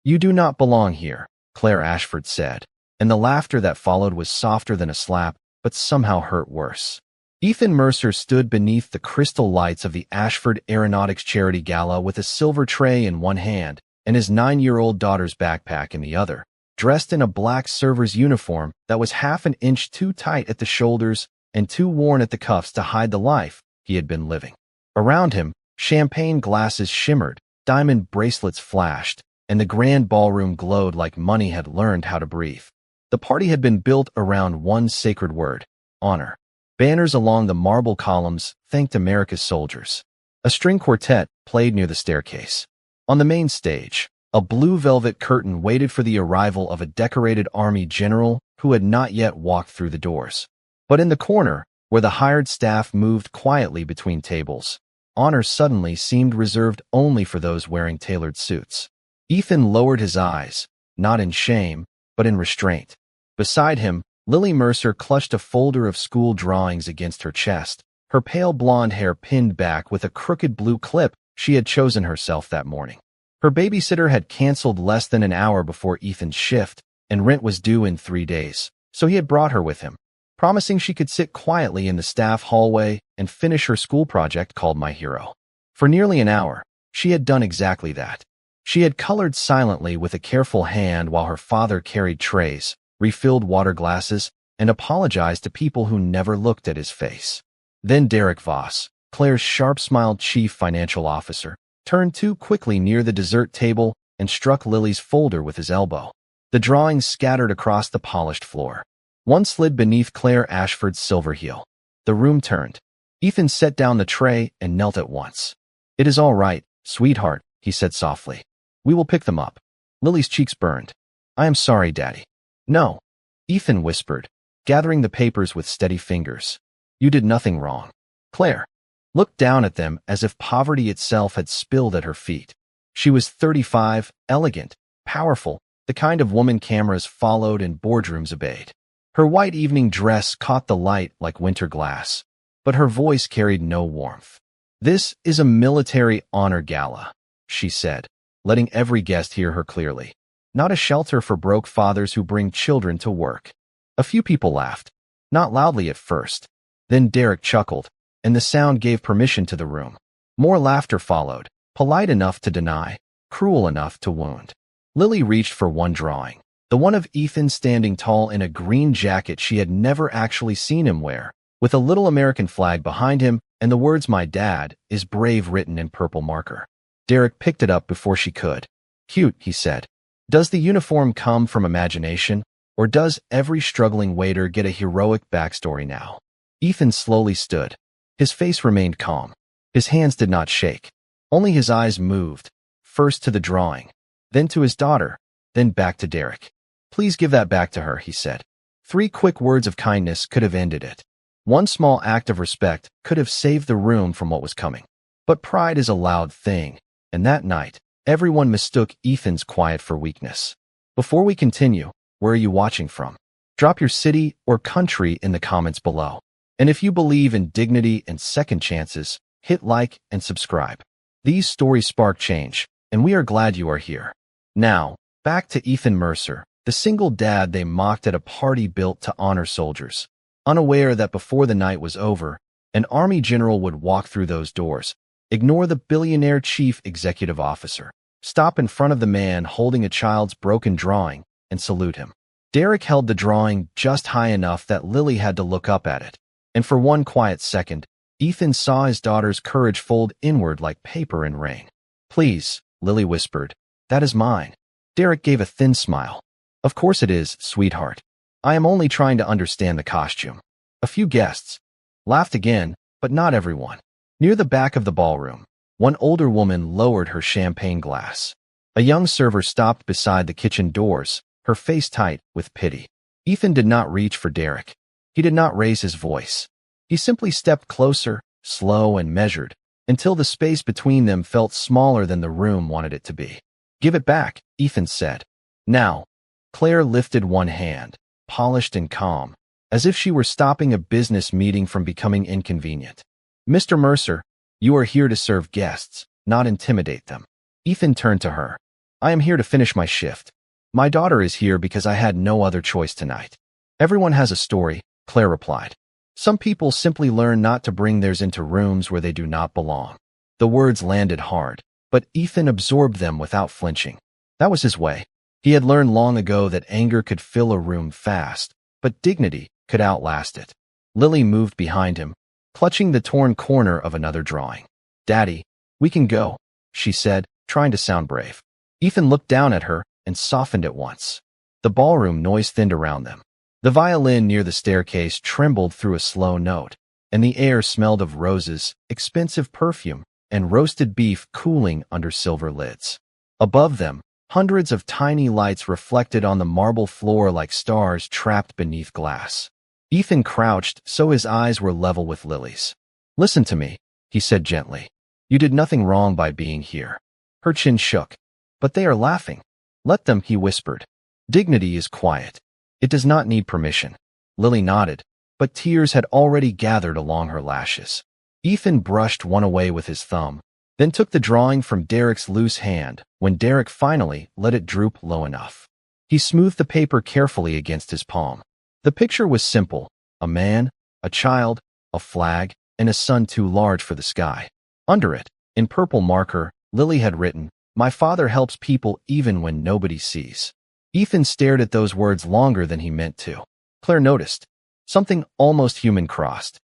"You do not belong here," Claire Ashford said, and the laughter that followed was softer than a slap, but somehow hurt worse. Ethan Mercer stood beneath the crystal lights of the Ashford Aeronautics Charity Gala with a silver tray in one hand and his 9-year-old daughter's backpack in the other, dressed in a black server's uniform that was half an inch too tight at the shoulders and too worn at the cuffs to hide the life he had been living. Around him, champagne glasses shimmered, diamond bracelets flashed, and the grand ballroom glowed like money had learned how to breathe. The party had been built around one sacred word: honor. Banners along the marble columns thanked America's soldiers. A string quartet played near the staircase. On the main stage, a blue velvet curtain waited for the arrival of a decorated army general who had not yet walked through the doors. But in the corner, where the hired staff moved quietly between tables, honor suddenly seemed reserved only for those wearing tailored suits. Ethan lowered his eyes, not in shame, but in restraint. Beside him, Lily Mercer clutched a folder of school drawings against her chest, her pale blonde hair pinned back with a crooked blue clip she had chosen herself that morning. Her babysitter had canceled less than an hour before Ethan's shift, and rent was due in 3 days, so he had brought her with him, promising she could sit quietly in the staff hallway and finish her school project called My Hero. For nearly an hour, she had done exactly that. She had colored silently with a careful hand while her father carried trays, refilled water glasses, and apologized to people who never looked at his face. Then Derek Voss, Claire's sharp-smiled chief financial officer, turned too quickly near the dessert table and struck Lily's folder with his elbow. The drawings scattered across the polished floor. One slid beneath Claire Ashford's silver heel. The room turned. Ethan set down the tray and knelt at once. "It is all right, sweetheart," he said softly. "We will pick them up." Lily's cheeks burned. "I am sorry, Daddy." "No," Ethan whispered, gathering the papers with steady fingers. "You did nothing wrong." Claire looked down at them as if poverty itself had spilled at her feet. She was 35, elegant, powerful, the kind of woman cameras followed and boardrooms obeyed. Her white evening dress caught the light like winter glass, but her voice carried no warmth. "This is a military honor gala," she said, letting every guest hear her clearly. "Not a shelter for broke fathers who bring children to work." A few people laughed, not loudly at first. Then Derek chuckled, and the sound gave permission to the room. More laughter followed, polite enough to deny, cruel enough to wound. Lily reached for one drawing, the one of Ethan standing tall in a green jacket she had never actually seen him wear, with a little American flag behind him and the words "My dad is brave" written in purple marker. Derek picked it up before she could. "Cute," he said. "Does the uniform come from imagination, or does every struggling waiter get a heroic backstory now?" Ethan slowly stood. His face remained calm. His hands did not shake. Only his eyes moved, first to the drawing, then to his daughter, then back to Derek. "Please give that back to her," he said. 3 quick words of kindness could have ended it. One small act of respect could have saved the room from what was coming. But pride is a loud thing, and that night, everyone mistook Ethan's quiet for weakness. Before we continue, where are you watching from? Drop your city or country in the comments below. And if you believe in dignity and second chances, hit like and subscribe. These stories spark change, and we are glad you are here. Now, back to Ethan Mercer, the single dad they mocked at a party built to honor soldiers, unaware that before the night was over, an army general would walk through those doors, ignore the billionaire chief executive officer, stop in front of the man holding a child's broken drawing, and salute him. Derek held the drawing just high enough that Lily had to look up at it. And for one quiet second, Ethan saw his daughter's courage fold inward like paper in rain. "Please," Lily whispered, "that is mine." Derek gave a thin smile. "Of course it is, sweetheart. I am only trying to understand the costume." A few guests laughed again, but not everyone. Near the back of the ballroom, one older woman lowered her champagne glass. A young server stopped beside the kitchen doors, her face tight with pity. Ethan did not reach for Derek. He did not raise his voice. He simply stepped closer, slow and measured, until the space between them felt smaller than the room wanted it to be. "Give it back," Ethan said. "Now." Claire lifted one hand, polished and calm, as if she were stopping a business meeting from becoming inconvenient. "Mr. Mercer, you are here to serve guests, not intimidate them." Ethan turned to her. I am here to finish my shift. My daughter is here because I had no other choice tonight. Everyone has a story, Claire replied. Some people simply learn not to bring theirs into rooms where they do not belong. The words landed hard, but Ethan absorbed them without flinching. That was his way. He had learned long ago that anger could fill a room fast, but dignity could outlast it. Lily moved behind him, clutching the torn corner of another drawing. Daddy, we can go, she said, trying to sound brave. Ethan looked down at her and softened at once. The ballroom noise thinned around them. The violin near the staircase trembled through a slow note, and the air smelled of roses, expensive perfume, and roasted beef cooling under silver lids. Above them, hundreds of tiny lights reflected on the marble floor like stars trapped beneath glass. Ethan crouched so his eyes were level with Lily's. Listen to me, he said gently. You did nothing wrong by being here. Her chin shook. But they are laughing. Let them, he whispered. Dignity is quiet. It does not need permission. Lily nodded, but tears had already gathered along her lashes. Ethan brushed one away with his thumb, then took the drawing from Derek's loose hand when Derek finally let it droop low enough. He smoothed the paper carefully against his palm. The picture was simple: a man, a child, a flag, and a sun too large for the sky. Under it, in purple marker, Lily had written, "My father helps people even when nobody sees." Ethan stared at those words longer than he meant to. Claire noticed. Something almost human crossed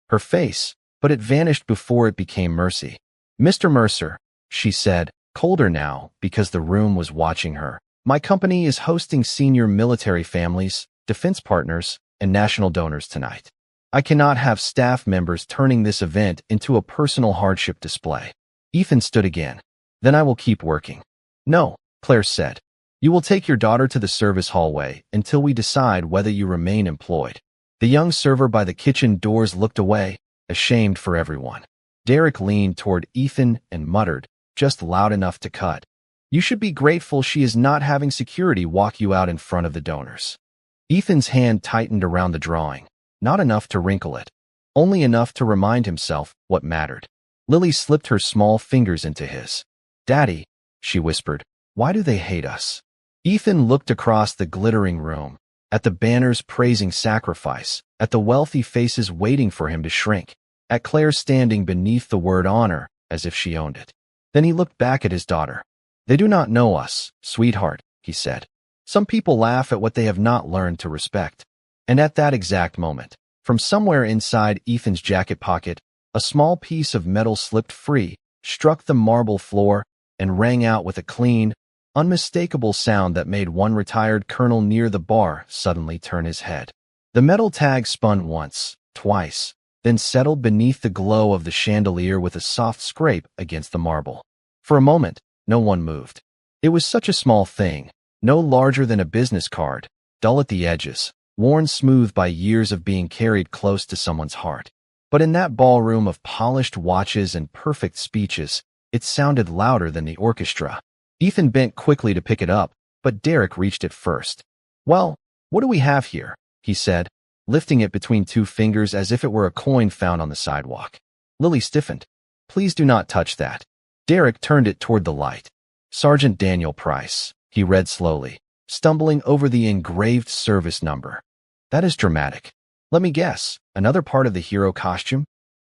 her face, but it vanished before it became Mercy. Mr. Mercer, she said, colder now because the room was watching her. My company is hosting senior military families, defense partners, and national donors tonight. I cannot have staff members turning this event into a personal hardship display. Ethan stood again. Then I will keep working. No, Claire said. You will take your daughter to the service hallway until we decide whether you remain employed. The young server by the kitchen doors looked away, ashamed for everyone. Derek leaned toward Ethan and muttered, just loud enough to cut. You should be grateful she is not having security walk you out in front of the donors. Ethan's hand tightened around the drawing, not enough to wrinkle it, only enough to remind himself what mattered. Lily slipped her small fingers into his. Daddy, she whispered, why do they hate us? Ethan looked across the glittering room, at the banners praising sacrifice, at the wealthy faces waiting for him to shrink, at Claire standing beneath the word honor as if she owned it. Then he looked back at his daughter. They do not know us, sweetheart, he said. Some people laugh at what they have not learned to respect. And at that exact moment, from somewhere inside Ethan's jacket pocket, a small piece of metal slipped free, struck the marble floor, and rang out with a clean, unmistakable sound that made one retired colonel near the bar suddenly turn his head. The metal tag spun once, twice, then settled beneath the glow of the chandelier with a soft scrape against the marble. For a moment, no one moved. It was such a small thing, no larger than a business card, dull at the edges, worn smooth by years of being carried close to someone's heart. But in that ballroom of polished watches and perfect speeches, it sounded louder than the orchestra. Ethan bent quickly to pick it up, but Derek reached it first. Well, what do we have here? He said, lifting it between two fingers as if it were a coin found on the sidewalk. Lily stiffened. Please do not touch that. Derek turned it toward the light. Sergeant Daniel Price, he read slowly, stumbling over the engraved service number. That is dramatic. Let me guess, another part of the hero costume?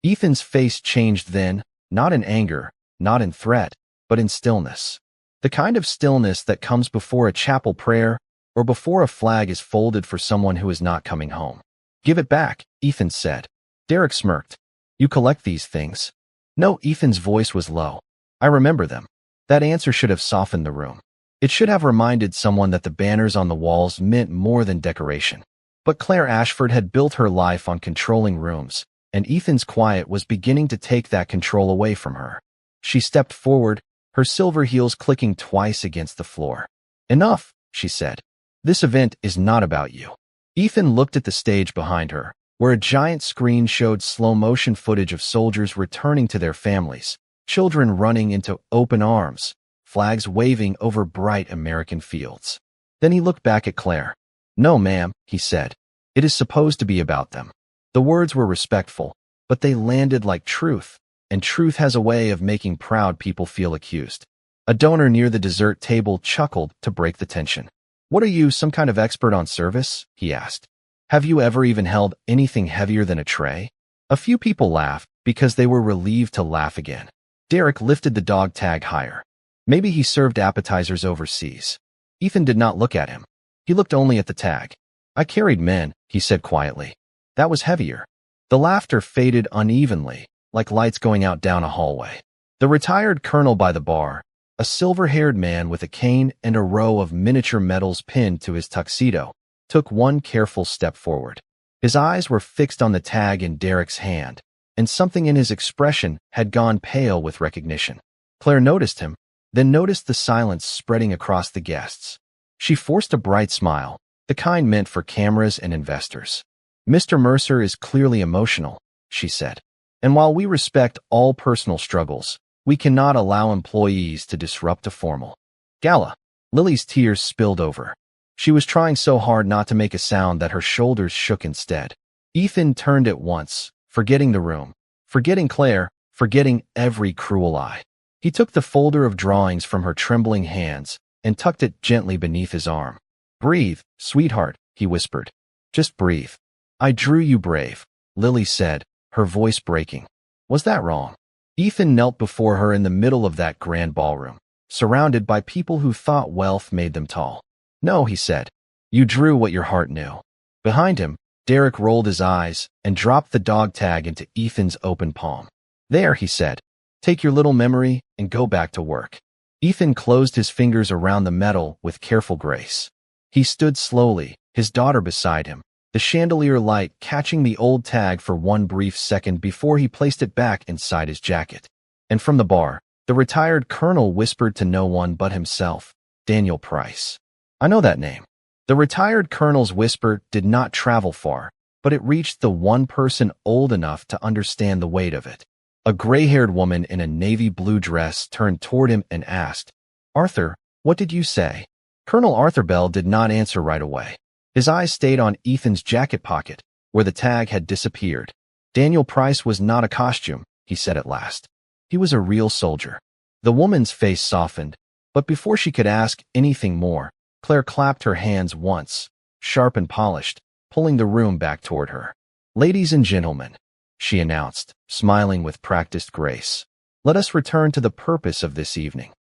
Ethan's face changed then, not in anger, not in threat, but in stillness. The kind of stillness that comes before a chapel prayer or before a flag is folded for someone who is not coming home. Give it back, Ethan said. Derek smirked. You collect these things? No, Ethan's voice was low. I remember them. That answer should have softened the room. It should have reminded someone that the banners on the walls meant more than decoration. But Claire Ashford had built her life on controlling rooms, and Ethan's quiet was beginning to take that control away from her. She stepped forward, her silver heels clicking twice against the floor. Enough, she said. This event is not about you. Ethan looked at the stage behind her, where a giant screen showed slow-motion footage of soldiers returning to their families, children running into open arms, flags waving over bright American fields. Then he looked back at Claire. No, ma'am, he said. It is supposed to be about them. The words were respectful, but they landed like truth, and truth has a way of making proud people feel accused. A donor near the dessert table chuckled to break the tension. "What are you, some kind of expert on service?" he asked. "Have you ever even held anything heavier than a tray?" A few people laughed because they were relieved to laugh again. Derek lifted the dog tag higher. Maybe he served appetizers overseas. Ethan did not look at him. He looked only at the tag. "I carried men," he said quietly. "That was heavier." The laughter faded unevenly, like lights going out down a hallway. The retired colonel by the bar, a silver-haired man with a cane and a row of miniature medals pinned to his tuxedo, took one careful step forward. His eyes were fixed on the tag in Derek's hand, and something in his expression had gone pale with recognition. Claire noticed him, then noticed the silence spreading across the guests. She forced a bright smile, the kind meant for cameras and investors. "Mr. Mercer is clearly emotional," she said. "And while we respect all personal struggles, we cannot allow employees to disrupt a formal gala." Lily's tears spilled over. She was trying so hard not to make a sound that her shoulders shook instead. Ethan turned at once, forgetting the room, forgetting Claire, forgetting every cruel eye. He took the folder of drawings from her trembling hands and tucked it gently beneath his arm. "Breathe, sweetheart," he whispered. "Just breathe." "I drew you brave," Lily said, her voice breaking. "Was that wrong?" Ethan knelt before her in the middle of that grand ballroom, surrounded by people who thought wealth made them tall. "No," he said. "You drew what your heart knew." Behind him, Derek rolled his eyes and dropped the dog tag into Ethan's open palm. "There," he said. "Take your little memory and go back to work." Ethan closed his fingers around the metal with careful grace. He stood slowly, his daughter beside him, the chandelier light catching the old tag for one brief second before he placed it back inside his jacket. And from the bar, the retired colonel whispered to no one but himself, "Daniel Price. I know that name." The retired colonel's whisper did not travel far, but it reached the one person old enough to understand the weight of it. A gray-haired woman in a navy blue dress turned toward him and asked, "Arthur, what did you say?" Colonel Arthur Bell did not answer right away. His eyes stayed on Ethan's jacket pocket, where the tag had disappeared. "Daniel Price was not a costume," he said at last. "He was a real soldier." The woman's face softened, but before she could ask anything more, Claire clapped her hands once, sharp and polished, pulling the room back toward her. "Ladies and gentlemen," she announced, smiling with practiced grace, "let us return to the purpose of this evening."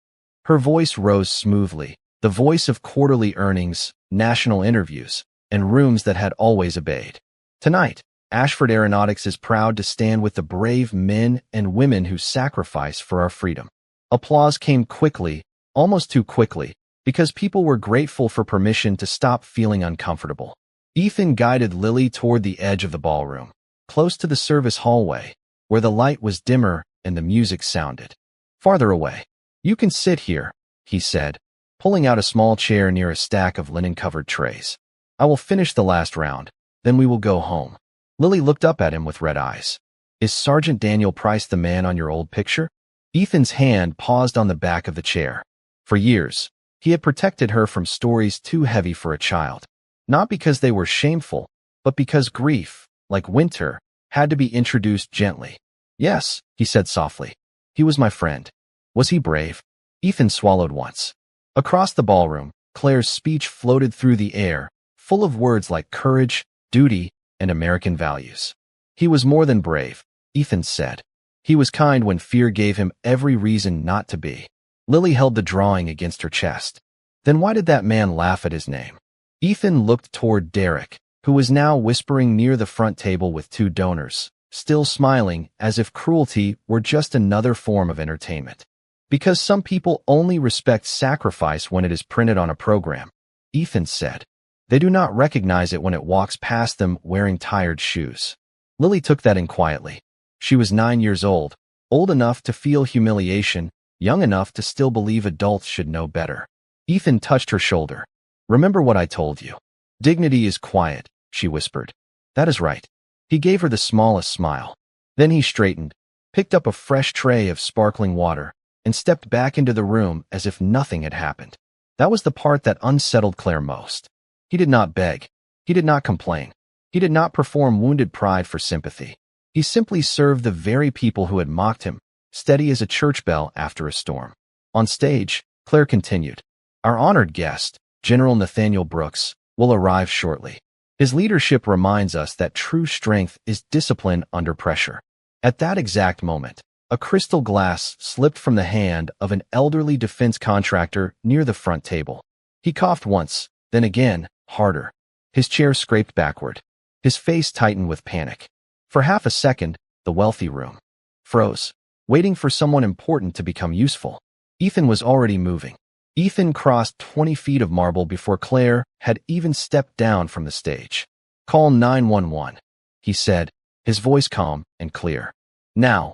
Her voice rose smoothly, the voice of quarterly earnings, national interviews, and rooms that had always obeyed. "Tonight, Ashford Aeronautics is proud to stand with the brave men and women who sacrifice for our freedom." Applause came quickly, almost too quickly, because people were grateful for permission to stop feeling uncomfortable. Ethan guided Lily toward the edge of the ballroom, close to the service hallway, where the light was dimmer and the music sounded. "Farther away. You can sit here," he said, pulling out a small chair near a stack of linen-covered trays. "I will finish the last round, then we will go home." Lily looked up at him with red eyes. "Is Sergeant Daniel Price the man on your old picture?" Ethan's hand paused on the back of the chair. For years, he had protected her from stories too heavy for a child. Not because they were shameful, but because grief, like winter, had to be introduced gently. "Yes," he said softly. "He was my friend." "Was he brave?" Ethan swallowed once. Across the ballroom, Claire's speech floated through the air, full of words like courage, duty, and American values. "He was more than brave," Ethan said. "He was kind when fear gave him every reason not to be." Lily held the drawing against her chest. "Then why did that man laugh at his name?" Ethan looked toward Derek, who was now whispering near the front table with two donors, still smiling as if cruelty were just another form of entertainment. "Because some people only respect sacrifice when it is printed on a program," Ethan said. "They do not recognize it when it walks past them wearing tired shoes." Lily took that in quietly. She was 9 years old enough to feel humiliation, young enough to still believe adults should know better. Ethan touched her shoulder. "Remember what I told you. Dignity is quiet," she whispered. "That is right." He gave her the smallest smile. Then he straightened, picked up a fresh tray of sparkling water, and stepped back into the room as if nothing had happened. That was the part that unsettled Claire most. He did not beg. He did not complain. He did not perform wounded pride for sympathy. He simply served the very people who had mocked him, steady as a church bell after a storm. On stage, Claire continued. Our honored guest, General Nathaniel Brooks, will arrive shortly. His leadership reminds us that true strength is discipline under pressure. At that exact moment, a crystal glass slipped from the hand of an elderly defense contractor near the front table. He coughed once, then again, harder. His chair scraped backward. His face tightened with panic. For half a second, the wealthy room froze, waiting for someone important to become useful. Ethan was already moving. Ethan crossed 20 feet of marble before Claire had even stepped down from the stage. Call 911, he said, his voice calm and clear. Now.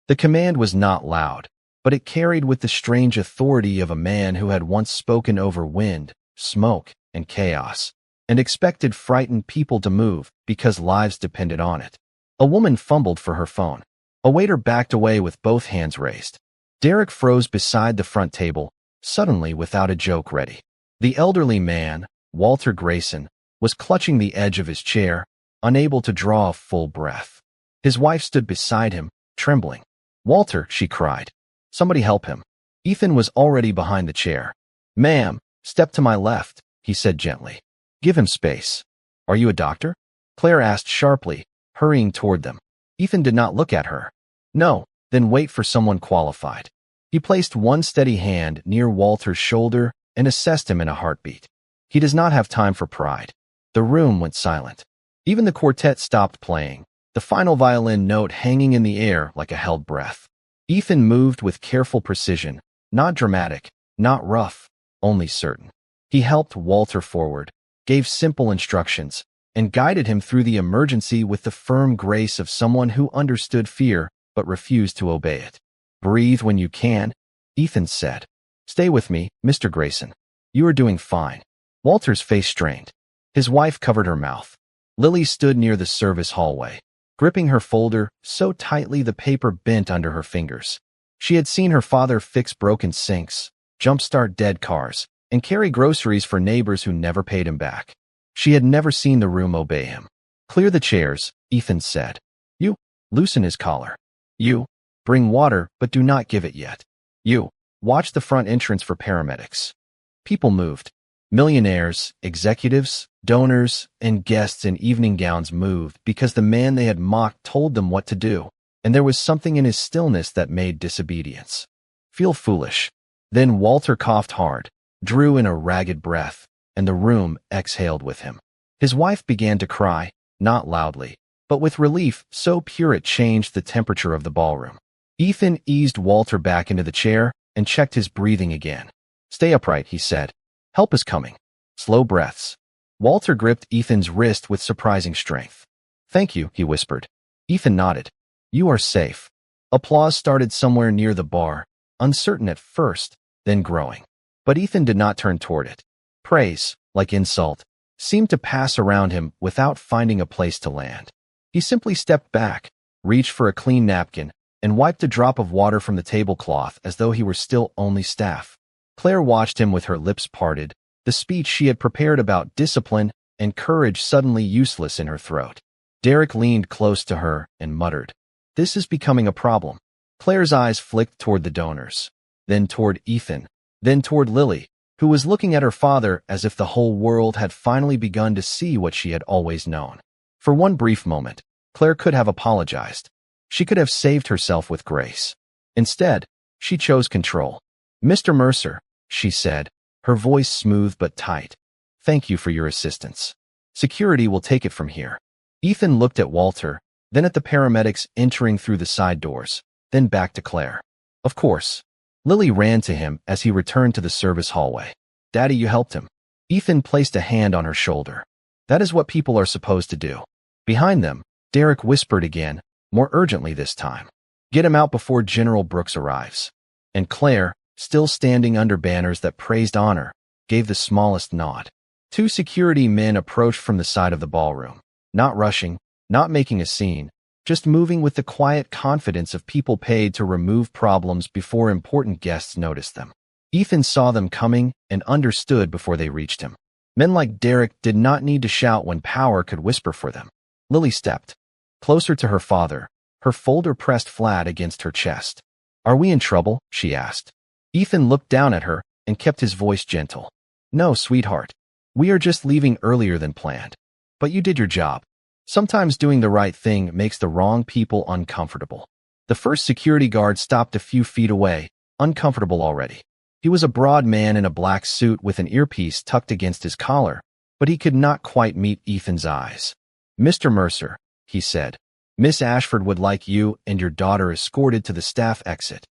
The command was not loud, but it carried with the strange authority of a man who had once spoken over wind, smoke, and chaos, and expected frightened people to move because lives depended on it. A woman fumbled for her phone. A waiter backed away with both hands raised. Derek froze beside the front table, suddenly without a joke ready. The elderly man, Walter Grayson, was clutching the edge of his chair, unable to draw a full breath. His wife stood beside him, trembling. Walter, she cried. Somebody help him. Ethan was already behind the chair. Ma'am, step to my left, he said gently. Give him space. Are you a doctor? Claire asked sharply, hurrying toward them. Ethan did not look at her. No, then wait for someone qualified. He placed one steady hand near Walter's shoulder and assessed him in a heartbeat. He does not have time for pride. The room went silent. Even the quartet stopped playing, the final violin note hanging in the air like a held breath. Ethan moved with careful precision, not dramatic, not rough, only certain. He helped Walter forward, gave simple instructions, and guided him through the emergency with the firm grace of someone who understood fear but refused to obey it. Breathe when you can, Ethan said. Stay with me, Mr. Grayson. You are doing fine. Walter's face strained. His wife covered her mouth. Lily stood near the service hallway, gripping her folder so tightly the paper bent under her fingers. She had seen her father fix broken sinks, jumpstart dead cars, and carry groceries for neighbors who never paid him back. She had never seen the room obey him. Clear the chairs, Ethan said. You, loosen his collar. You, bring water, but do not give it yet. You, watch the front entrance for paramedics. People moved. Millionaires, executives, donors, and guests in evening gowns moved because the man they had mocked told them what to do, and there was something in his stillness that made disobedience feel foolish. Then Walter coughed hard, drew in a ragged breath, and the room exhaled with him. His wife began to cry, not loudly, but with relief so pure it changed the temperature of the ballroom. Ethan eased Walter back into the chair and checked his breathing again. Stay upright, he said. Help is coming. Slow breaths. Walter gripped Ethan's wrist with surprising strength. Thank you, he whispered. Ethan nodded. You are safe. Applause started somewhere near the bar, uncertain at first, then growing. But Ethan did not turn toward it. Praise, like insult, seemed to pass around him without finding a place to land. He simply stepped back, reached for a clean napkin, and wiped a drop of water from the tablecloth as though he were still only staff. Claire watched him with her lips parted, the speech she had prepared about discipline and courage suddenly useless in her throat. Derek leaned close to her and muttered, This is becoming a problem. Claire's eyes flicked toward the donors, then toward Ethan, then toward Lily, who was looking at her father as if the whole world had finally begun to see what she had always known. For one brief moment, Claire could have apologized. She could have saved herself with grace. Instead, she chose control. Mr. Mercer, she said, her voice smooth but tight. Thank you for your assistance. Security will take it from here. Ethan looked at Walter, then at the paramedics entering through the side doors, then back to Claire. Of course. Lily ran to him as he returned to the service hallway. Daddy, you helped him. Ethan placed a hand on her shoulder. That is what people are supposed to do. Behind them, Derek whispered again, more urgently this time. Get him out before General Brooks arrives. And Claire, still standing under banners that praised honor, gave the smallest nod. Two security men approached from the side of the ballroom, not rushing, not making a scene, just moving with the quiet confidence of people paid to remove problems before important guests noticed them. Ethan saw them coming and understood before they reached him. Men like Derek did not need to shout when power could whisper for them. Lily stepped closer to her father, her folder pressed flat against her chest. Are we in trouble? She asked. Ethan looked down at her and kept his voice gentle. No, sweetheart. We are just leaving earlier than planned. But you did your job. Sometimes doing the right thing makes the wrong people uncomfortable. The first security guard stopped a few feet away, uncomfortable already. He was a broad man in a black suit with an earpiece tucked against his collar, but he could not quite meet Ethan's eyes. Mr. Mercer, he said, Miss Ashford would like you and your daughter escorted to the staff exit.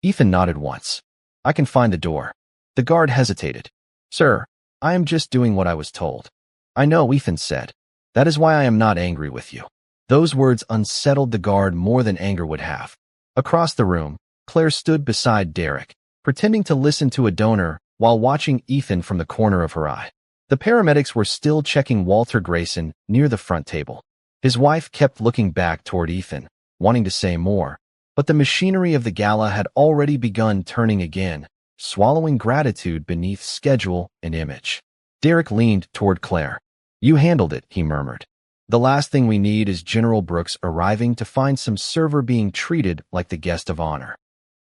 Ethan nodded once. I can find the door. The guard hesitated. Sir, I am just doing what I was told. I know, Ethan said. That is why I am not angry with you. Those words unsettled the guard more than anger would have. Across the room, Claire stood beside Derek, pretending to listen to a donor while watching Ethan from the corner of her eye. The paramedics were still checking Walter Grayson near the front table. His wife kept looking back toward Ethan, wanting to say more, but the machinery of the gala had already begun turning again, swallowing gratitude beneath schedule and image. Derek leaned toward Claire. You handled it, he murmured. The last thing we need is General Brooks arriving to find some server being treated like the guest of honor.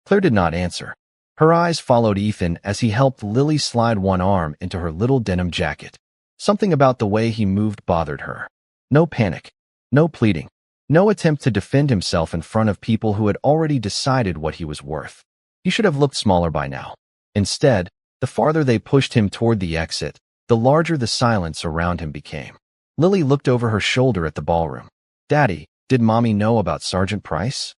Claire did not answer. Her eyes followed Ethan as he helped Lily slide one arm into her little denim jacket. Something about the way he moved bothered her. No panic. No pleading. No attempt to defend himself in front of people who had already decided what he was worth. He should have looked smaller by now. Instead, the farther they pushed him toward the exit, the larger the silence around him became. Lily looked over her shoulder at the ballroom. Daddy, did Mommy know about Sergeant Price?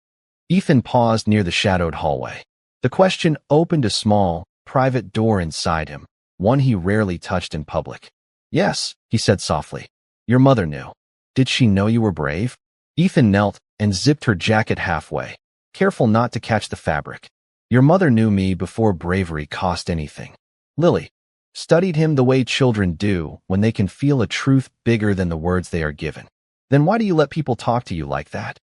Ethan paused near the shadowed hallway. The question opened a small, private door inside him, one he rarely touched in public. Yes, he said softly. Your mother knew. Did she know you were brave? Ethan knelt and zipped her jacket halfway, careful not to catch the fabric. Your mother knew me before bravery cost anything. Lily studied him the way children do when they can feel a truth bigger than the words they are given. Then why do you let people talk to you like that?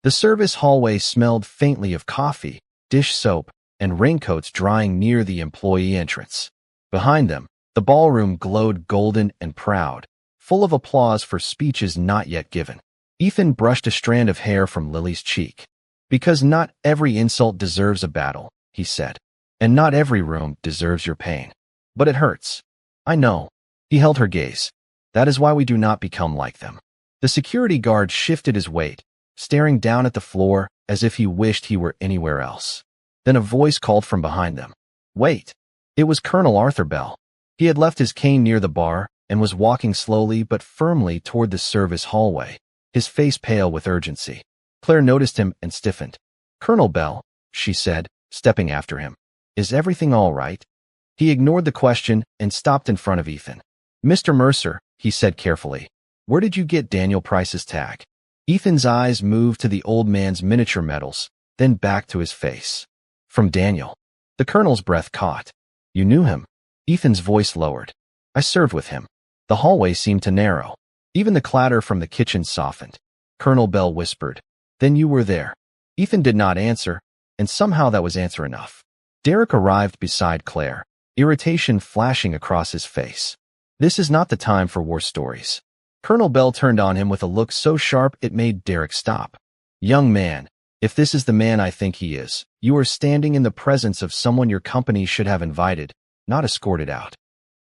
The service hallway smelled faintly of coffee, dish soap, and raincoats drying near the employee entrance. Behind them, the ballroom glowed golden and proud, full of applause for speeches not yet given. Ethan brushed a strand of hair from Lily's cheek. Because not every insult deserves a battle, he said. And not every room deserves your pain. But it hurts. I know. He held her gaze. That is why we do not become like them. The security guard shifted his weight, staring down at the floor as if he wished he were anywhere else. Then a voice called from behind them. Wait. It was Colonel Arthur Bell. He had left his cane near the bar and was walking slowly but firmly toward the service hallway, his face pale with urgency. Claire noticed him and stiffened. Colonel Bell, she said, stepping after him. Is everything all right? He ignored the question and stopped in front of Ethan. Mr. Mercer, he said carefully, where did you get Daniel Price's tag? Ethan's eyes moved to the old man's miniature medals, then back to his face. From Daniel. The colonel's breath caught. You knew him? Ethan's voice lowered. I served with him. The hallway seemed to narrow. Even the clatter from the kitchen softened. Colonel Bell whispered. Then you were there. Ethan did not answer, and somehow that was answer enough. Derek arrived beside Claire, irritation flashing across his face. This is not the time for war stories. Colonel Bell turned on him with a look so sharp it made Derek stop. Young man, if this is the man I think he is, you are standing in the presence of someone your company should have invited, not escorted out.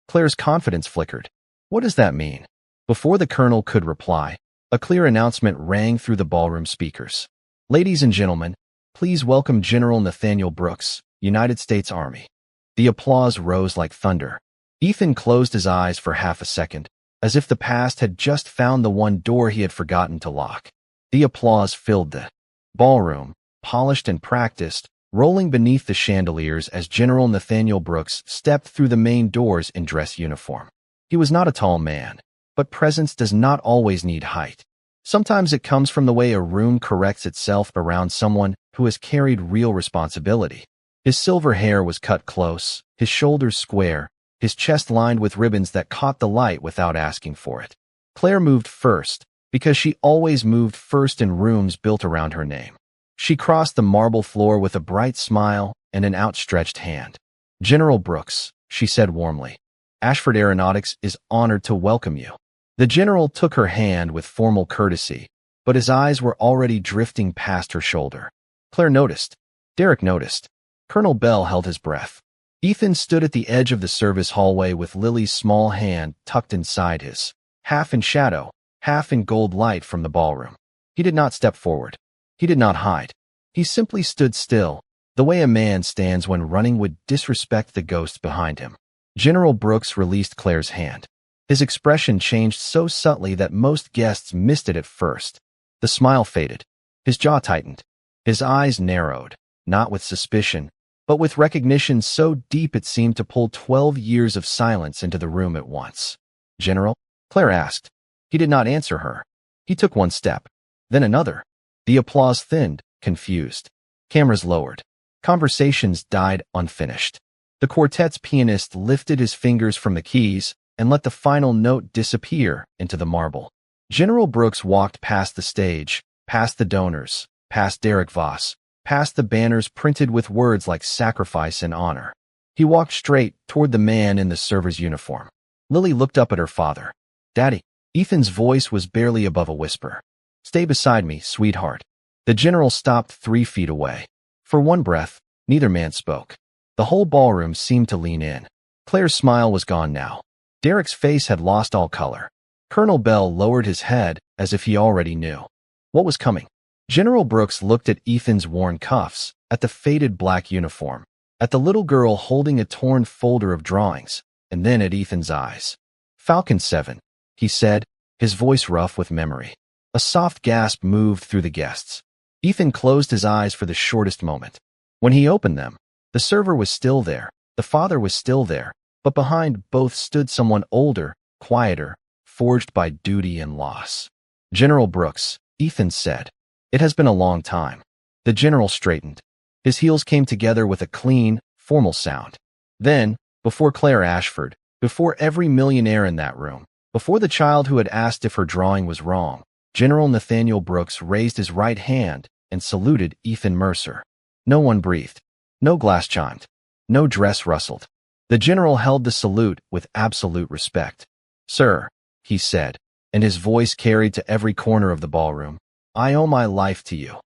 Claire's confidence flickered. What does that mean? Before the colonel could reply, a clear announcement rang through the ballroom speakers. Ladies and gentlemen, please welcome General Nathaniel Brooks, United States Army. The applause rose like thunder. Ethan closed his eyes for half a second, as if the past had just found the one door he had forgotten to lock. The applause filled the ballroom, polished and practiced, rolling beneath the chandeliers as General Nathaniel Brooks stepped through the main doors in dress uniform. He was not a tall man, but presence does not always need height. Sometimes it comes from the way a room corrects itself around someone who has carried real responsibility. His silver hair was cut close, his shoulders square, his chest lined with ribbons that caught the light without asking for it. Claire moved first, because she always moved first in rooms built around her name. She crossed the marble floor with a bright smile and an outstretched hand. General Brooks, she said warmly, Ashford Aeronautics is honored to welcome you. The general took her hand with formal courtesy, but his eyes were already drifting past her shoulder. Claire noticed. Derek noticed. Colonel Bell held his breath. Ethan stood at the edge of the service hallway with Lily's small hand tucked inside his, half in shadow, half in gold light from the ballroom. He did not step forward. He did not hide. He simply stood still, the way a man stands when running would disrespect the ghosts behind him. General Brooks released Claire's hand. His expression changed so subtly that most guests missed it at first. The smile faded. His jaw tightened. His eyes narrowed, not with suspicion, but with recognition so deep it seemed to pull 12 years of silence into the room at once. "General?" Claire asked. He did not answer her. He took one step, then another. The applause thinned, confused. Cameras lowered. Conversations died unfinished. The quartet's pianist lifted his fingers from the keys and let the final note disappear into the marble. General Brooks walked past the stage, past the donors, past Derek Voss, past the banners printed with words like sacrifice and honor. He walked straight toward the man in the server's uniform. Lily looked up at her father. "Daddy." Ethan's voice was barely above a whisper. "Stay beside me, sweetheart." The general stopped 3 feet away. For one breath, neither man spoke. The whole ballroom seemed to lean in. Claire's smile was gone now. Derek's face had lost all color. Colonel Bell lowered his head as if he already knew what was coming. General Brooks looked at Ethan's worn cuffs, at the faded black uniform, at the little girl holding a torn folder of drawings, and then at Ethan's eyes. "Falcon 7, he said, his voice rough with memory. A soft gasp moved through the guests. Ethan closed his eyes for the shortest moment. When he opened them, the server was still there, the father was still there, but behind both stood someone older, quieter, forged by duty and loss. "General Brooks," Ethan said. "It has been a long time." The general straightened. His heels came together with a clean, formal sound. Then, before Claire Ashford, before every millionaire in that room, before the child who had asked if her drawing was wrong, General Nathaniel Brooks raised his right hand and saluted Ethan Mercer. No one breathed. No glass chimed. No dress rustled. The general held the salute with absolute respect. "Sir," he said, and his voice carried to every corner of the ballroom, "I owe my life to you."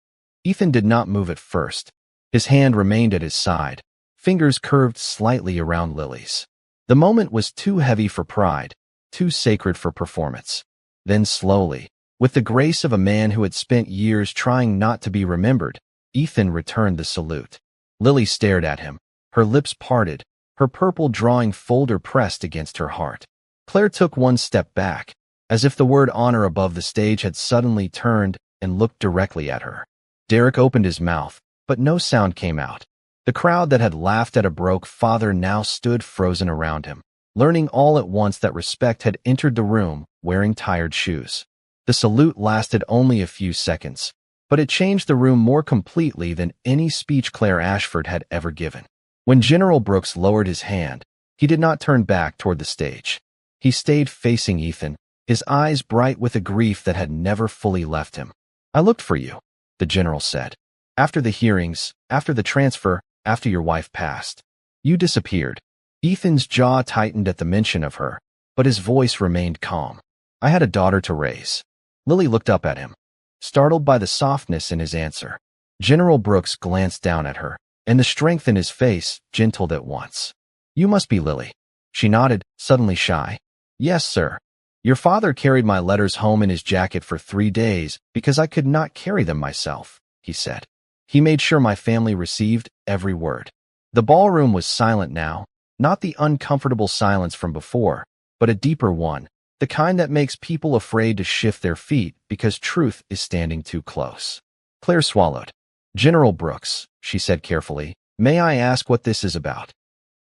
Ethan did not move at first. His hand remained at his side, fingers curved slightly around Lily's. The moment was too heavy for pride, too sacred for performance. Then slowly, with the grace of a man who had spent years trying not to be remembered, Ethan returned the salute. Lily stared at him, her lips parted, her purple drawing folder pressed against her heart. Claire took one step back, as if the word honor above the stage had suddenly turned and looked directly at her. Derek opened his mouth, but no sound came out. The crowd that had laughed at a broke father now stood frozen around him, learning all at once that respect had entered the room wearing tired shoes. The salute lasted only a few seconds, but it changed the room more completely than any speech Claire Ashford had ever given. When General Brooks lowered his hand, he did not turn back toward the stage. He stayed facing Ethan, his eyes bright with a grief that had never fully left him. "I looked for you," the general said. "After the hearings, after the transfer, after your wife passed. You disappeared." Ethan's jaw tightened at the mention of her, but his voice remained calm. "I had a daughter to raise." Lily looked up at him, startled by the softness in his answer. General Brooks glanced down at her, and the strength in his face gentled at once. "You must be Lily." She nodded, suddenly shy. "Yes, sir. Your father carried my letters home in his jacket for 3 days because I could not carry them myself," he said. "He made sure my family received every word." The ballroom was silent now, not the uncomfortable silence from before, but a deeper one, the kind that makes people afraid to shift their feet because truth is standing too close. Claire swallowed. "General Brooks," she said carefully, "may I ask what this is about?"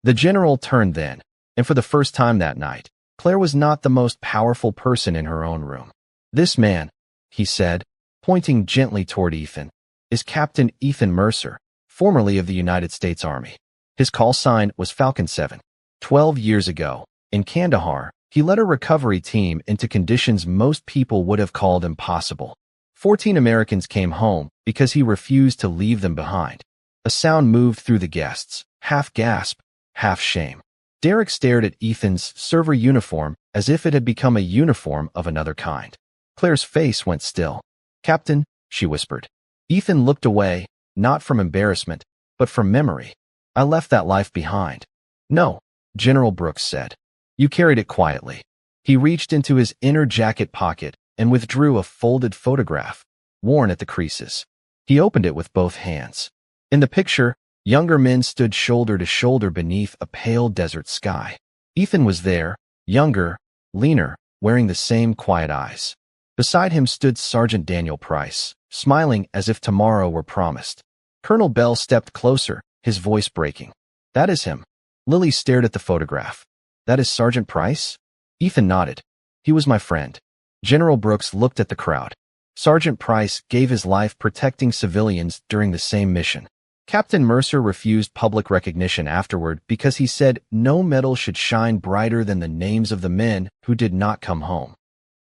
The general turned then, and for the first time that night, Claire was not the most powerful person in her own room. "This man," he said, pointing gently toward Ethan, "is Captain Ethan Mercer, formerly of the United States Army. His call sign was Falcon 7. 12 years ago, in Kandahar, he led a recovery team into conditions most people would have called impossible. 14 Americans came home because he refused to leave them behind." A sound moved through the guests, half gasp, half shame. Derek stared at Ethan's server uniform as if it had become a uniform of another kind. Claire's face went still. "Captain," she whispered. Ethan looked away, not from embarrassment, but from memory. I left that life behind. No, General Brooks said. You carried it quietly. He reached into his inner jacket pocket and withdrew a folded photograph, worn at the creases. He opened it with both hands. In the picture, younger men stood shoulder to shoulder beneath a pale desert sky. Ethan was there, younger, leaner, wearing the same quiet eyes. Beside him stood Sergeant Daniel Price, smiling as if tomorrow were promised. Colonel Bell stepped closer, his voice breaking. That is him. Lily stared at the photograph. That is Sergeant Price? Ethan nodded. He was my friend. General Brooks looked at the crowd. Sergeant Price gave his life protecting civilians during the same mission. Captain Mercer refused public recognition afterward because he said no medal should shine brighter than the names of the men who did not come home.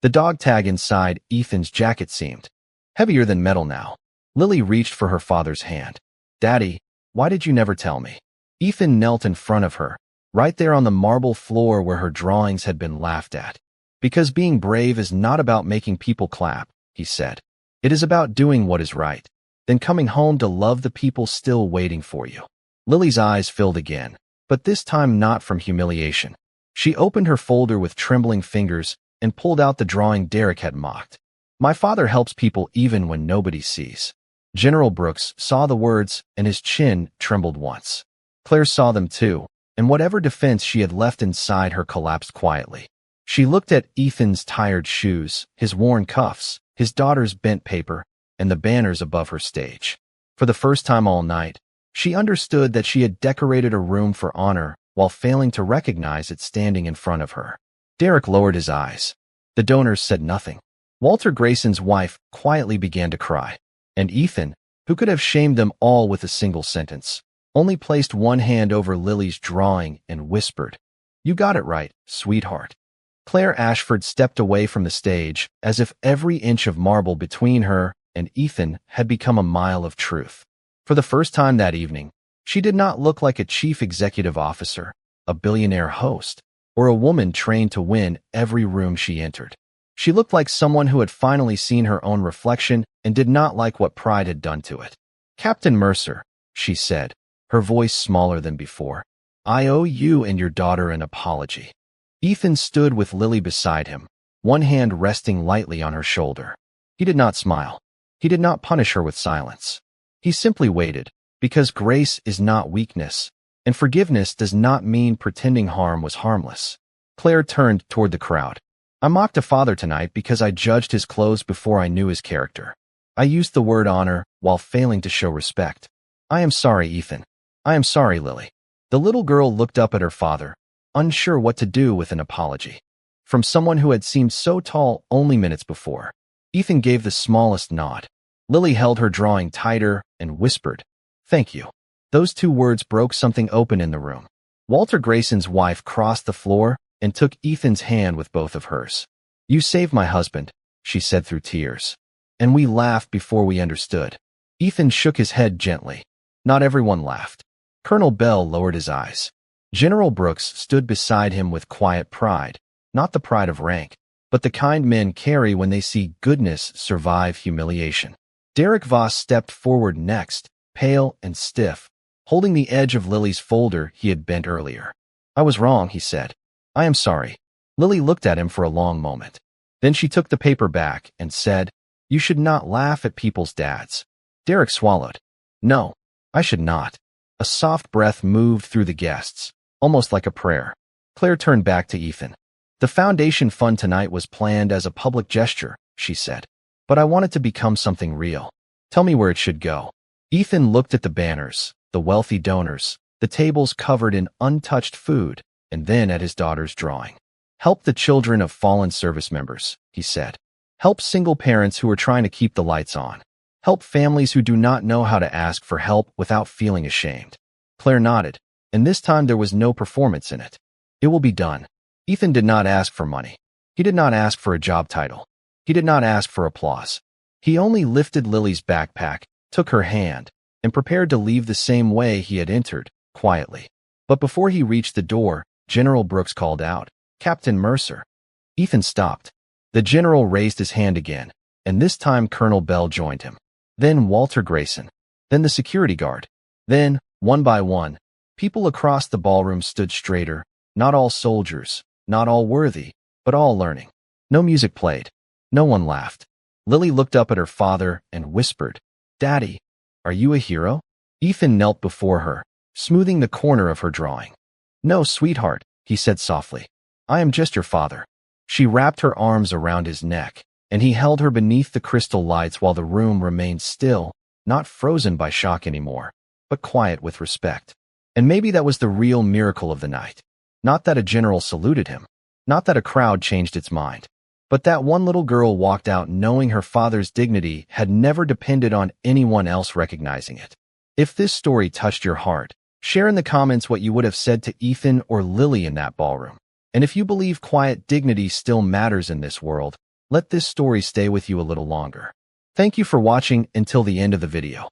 The dog tag inside Ethan's jacket seemed heavier than metal now. Lily reached for her father's hand. Daddy, why did you never tell me? Ethan knelt in front of her, right there on the marble floor where her drawings had been laughed at. Because being brave is not about making people clap, he said. It is about doing what is right, then coming home to love the people still waiting for you. Lily's eyes filled again, but this time not from humiliation. She opened her folder with trembling fingers and pulled out the drawing Derek had mocked. My father helps people even when nobody sees. General Brooks saw the words and his chin trembled once. Claire saw them too, and whatever defense she had left inside her collapsed quietly. She looked at Ethan's tired shoes, his worn cuffs, his daughter's bent paper, and the banners above her stage. For the first time all night, she understood that she had decorated a room for honor while failing to recognize it standing in front of her. Derek lowered his eyes. The donors said nothing. Walter Grayson's wife quietly began to cry, and Ethan, who could have shamed them all with a single sentence, only placed one hand over Lily's drawing and whispered, "You got it right, sweetheart." Claire Ashford stepped away from the stage as if every inch of marble between her and Ethan had become a mile of truth. For the first time that evening, she did not look like a chief executive officer, a billionaire host, or a woman trained to win every room she entered. She looked like someone who had finally seen her own reflection and did not like what pride had done to it. "Captain Mercer," she said, her voice smaller than before, "I owe you and your daughter an apology." Ethan stood with Lily beside him, one hand resting lightly on her shoulder. He did not smile. He did not punish her with silence. He simply waited, because grace is not weakness, and forgiveness does not mean pretending harm was harmless. Claire turned toward the crowd. "I mocked a father tonight because I judged his clothes before I knew his character. I used the word honor while failing to show respect. I am sorry, Ethan. I am sorry, Lily." The little girl looked up at her father, unsure what to do with an apology. From someone who had seemed so tall only minutes before, Ethan gave the smallest nod. Lily held her drawing tighter and whispered, "Thank you." Those two words broke something open in the room. Walter Grayson's wife crossed the floor and took Ethan's hand with both of hers. "You saved my husband," she said through tears. "And we laughed before we understood." Ethan shook his head gently. Not everyone laughed. Colonel Bell lowered his eyes. General Brooks stood beside him with quiet pride, not the pride of rank, but the kind men carry when they see goodness survive humiliation. Derek Voss stepped forward next, pale and stiff, holding the edge of Lily's folder he had bent earlier. "I was wrong," he said. "I am sorry." Lily looked at him for a long moment. Then she took the paper back and said, "You should not laugh at people's dads." Derek swallowed. "No, I should not." A soft breath moved through the guests, almost like a prayer. Claire turned back to Ethan. "The foundation fund tonight was planned as a public gesture," she said. "But I want it to become something real. Tell me where it should go." Ethan looked at the banners, the wealthy donors, the tables covered in untouched food, and then at his daughter's drawing. "Help the children of fallen service members," he said. "Help single parents who are trying to keep the lights on. Help families who do not know how to ask for help without feeling ashamed." Claire nodded, and this time there was no performance in it. "It will be done." Ethan did not ask for money. He did not ask for a job title. He did not ask for applause. He only lifted Lily's backpack, took her hand, and prepared to leave the same way he had entered, quietly. But before he reached the door, General Brooks called out, "Captain Mercer." Ethan stopped. The general raised his hand again, and this time Colonel Bell joined him. Then Walter Grayson. Then the security guard. Then, one by one, People across the ballroom stood straighter, not all soldiers, not all worthy, but all learning. No music played. No one laughed. Lily looked up at her father and whispered, "Daddy, are you a hero?" Ethan knelt before her, smoothing the corner of her drawing. "No, sweetheart," he said softly. "I am just your father." She wrapped her arms around his neck, and he held her beneath the crystal lights while the room remained still, not frozen by shock anymore, but quiet with respect. And maybe that was the real miracle of the night. Not that a general saluted him, not that a crowd changed its mind, but that one little girl walked out knowing her father's dignity had never depended on anyone else recognizing it. If this story touched your heart, share in the comments what you would have said to Ethan or Lily in that ballroom. And if you believe quiet dignity still matters in this world, let this story stay with you a little longer. Thank you for watching until the end of the video.